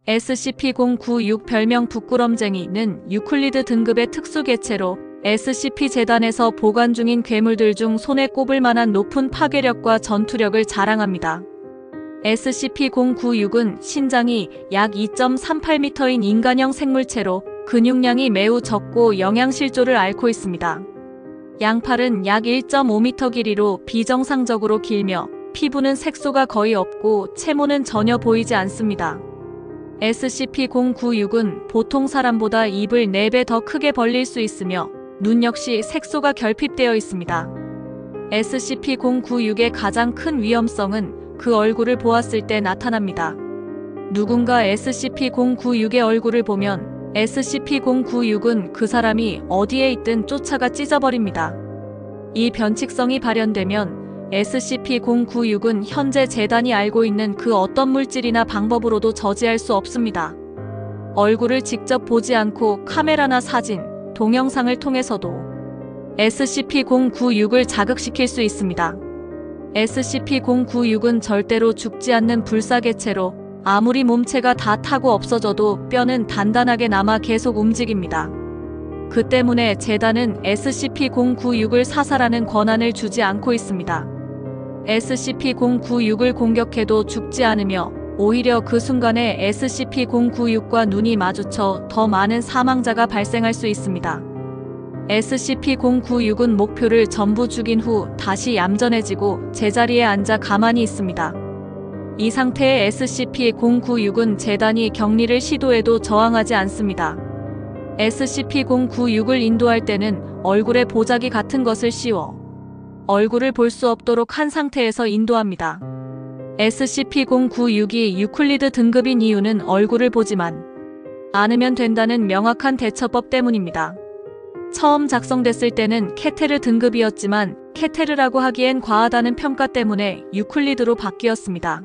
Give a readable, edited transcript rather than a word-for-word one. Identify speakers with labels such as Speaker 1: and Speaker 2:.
Speaker 1: SCP-096 별명 부끄럼쟁이는 유클리드 등급의 특수개체로 SCP-재단에서 보관 중인 괴물들 중 손에 꼽을 만한 높은 파괴력과 전투력을 자랑합니다. SCP-096은 신장이 약 2.38m인 인간형 생물체로 근육량이 매우 적고 영양실조를 앓고 있습니다. 양팔은 약 1.5m 길이로 비정상적으로 길며 피부는 색소가 거의 없고 채모는 전혀 보이지 않습니다. SCP-096은 보통 사람보다 입을 4배 더 크게 벌릴 수 있으며 눈 역시 색소가 결핍되어 있습니다. SCP-096의 가장 큰 위험성은 그 얼굴을 보았을 때 나타납니다. 누군가 SCP-096의 얼굴을 보면 SCP-096은 그 사람이 어디에 있든 쫓아가 찢어버립니다. 이 변칙성이 발현되면 SCP-096은 현재 재단이 알고 있는 그 어떤 물질이나 방법으로도 저지할 수 없습니다. 얼굴을 직접 보지 않고 카메라나 사진, 동영상을 통해서도 SCP-096을 자극시킬 수 있습니다. SCP-096은 절대로 죽지 않는 불사개체로 아무리 몸체가 다 타고 없어져도 뼈는 단단하게 남아 계속 움직입니다. 그 때문에 재단은 SCP-096을 사살하는 권한을 주지 않고 있습니다. SCP-096을 공격해도 죽지 않으며 오히려 그 순간에 SCP-096과 눈이 마주쳐 더 많은 사망자가 발생할 수 있습니다. SCP-096은 목표를 전부 죽인 후 다시 얌전해지고 제자리에 앉아 가만히 있습니다. 이 상태의 SCP-096은 재단이 격리를 시도해도 저항하지 않습니다. SCP-096을 인도할 때는 얼굴에 보자기 같은 것을 씌워 얼굴을 볼 수 없도록 한 상태에서 인도합니다. SCP-096이 유클리드 등급인 이유는 얼굴을 보지만 않으면 된다는 명확한 대처법 때문입니다. 처음 작성됐을 때는 케테르 등급이었지만 케테르라고 하기엔 과하다는 평가 때문에 유클리드로 바뀌었습니다.